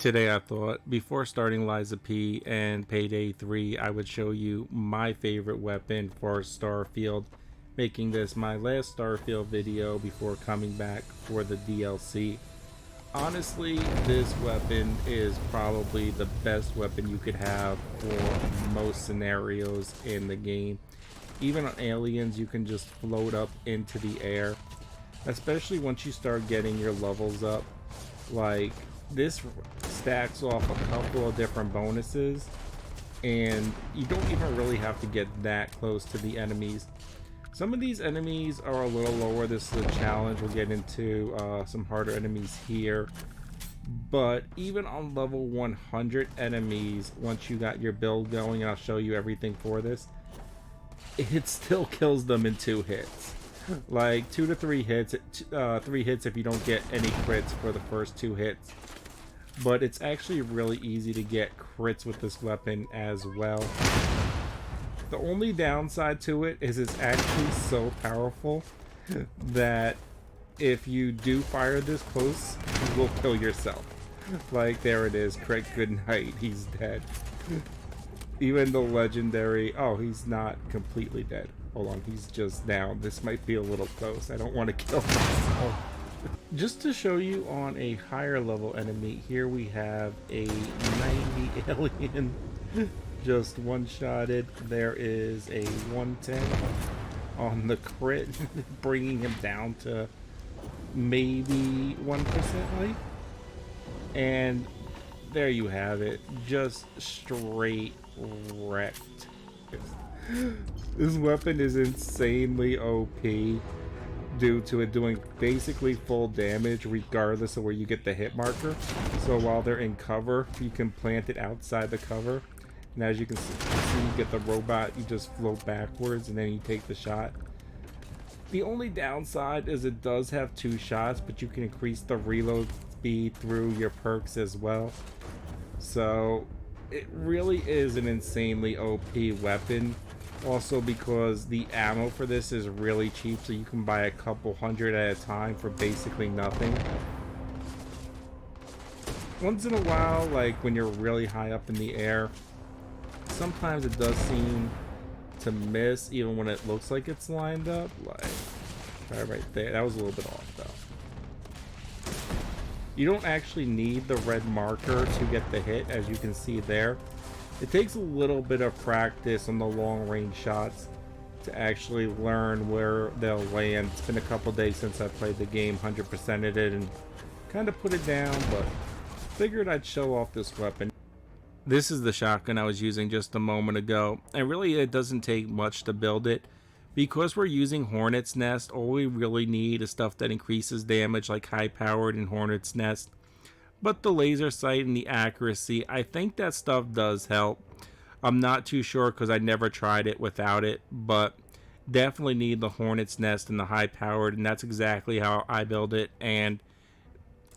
Today I thought before starting Liza P and Payday 3 I would show you my favorite weapon for Starfield, making this my last Starfield video before coming back for the DLC. Honestly, this weapon is probably the best weapon you could have for most scenarios in the game. Even on aliens you can just float up into the air, especially once you start getting your levels up. Like, this stacks off a couple of different bonuses, and you don't even really have to get that close to the enemies. Some of these enemies are a little lower. This is a challenge. We'll get into some harder enemies here, but even on level 100 enemies, once you got your build going, I'll show you everything for this, it still kills them in 2 hits. Like 2 to 3 hits, 3 hits if you don't get any crits for the first 2 hits. But it's actually really easy to get crits with this weapon as well. The only downside to it is it's actually so powerful that if you do fire this close, you will kill yourself. Like, there it is, crit goodnight, he's dead. Even the legendary, oh, he's not completely dead. Hold on, he's just down. This might be a little close. I don't want to kill myself. Just to show you on a higher level enemy, here we have a 90 alien just one-shotted. There is a 110 on the crit, bringing him down to maybe 1% life. And there you have it, just straight wrecked. This weapon is insanely OP due to it doing basically full damage regardless of where you get the hit marker. So while they're in cover, you can plant it outside the cover, and as you can see, you get the robot, you just float backwards and then you take the shot. The only downside is it does have 2 shots, but you can increase the reload speed through your perks as well. So it really is an insanely OP weapon. Also, because the ammo for this is really cheap, so you can buy a couple hundred at a time for basically nothing. Once in a while, like when you're really high up in the air, sometimes it does seem to miss even when it looks like it's lined up. Like, right there, that was a little bit off though. You don't actually need the red marker to get the hit, as you can see there. It takes a little bit of practice on the long range shots to actually learn where they'll land. It's been a couple days since I played the game, 100%ed it, and kind of put it down, but figured I'd show off this weapon. This is the shotgun I was using just a moment ago, and really it doesn't take much to build it. Because we're using Hornet's Nest, all we really need is stuff that increases damage, like high powered and Hornet's Nest. But the laser sight and the accuracy, I think that stuff does help. I'm not too sure because I never tried it without it, but definitely need the Hornet's Nest and the high powered, and that's exactly how I build it, and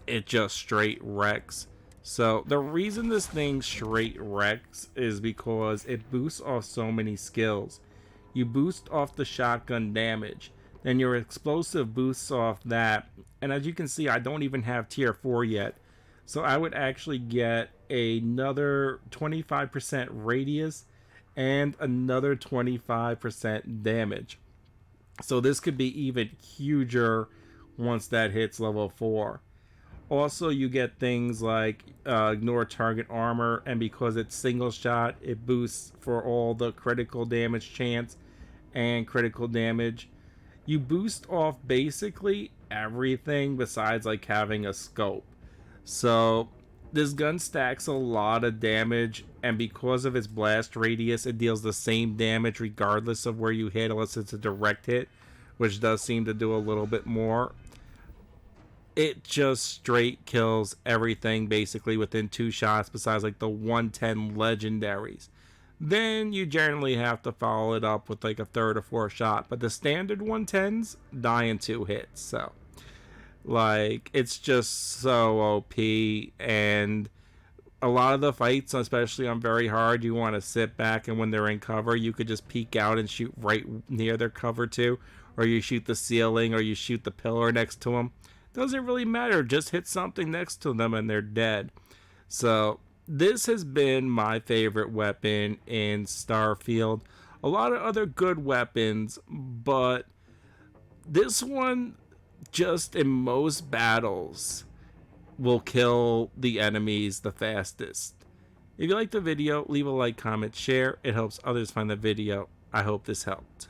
it just straight wrecks. So the reason this thing straight wrecks is because it boosts off so many skills. You boost off the shotgun damage, then your explosive boosts off that, and as you can see, I don't even have tier 4 yet. So I would actually get another 25% radius and another 25% damage. So this could be even huger once that hits level 4. Also, you get things like ignore target armor, and because it's single shot, it boosts for all the critical damage chance and critical damage. You boost off basically everything besides like having a scope. So this gun stacks a lot of damage, and because of its blast radius, it deals the same damage regardless of where you hit, unless it's a direct hit, which does seem to do a little bit more. It just straight kills everything basically within 2 shots, besides like the 110 legendaries. Then you generally have to follow it up with like a 3rd or 4th shot, but the standard 110s die in 2 hits. So like, it's just so OP, and a lot of the fights, especially on very hard, you want to sit back, and when they're in cover, you could just peek out and shoot right near their cover too, or you shoot the ceiling, or you shoot the pillar next to them. Doesn't really matter, just hit something next to them and they're dead. So this has been my favorite weapon in Starfield. A lot of other good weapons, but this one, just in most battles, will kill the enemies the fastest. If you liked the video, leave a like, comment, share. It helps others find the video. I hope this helped.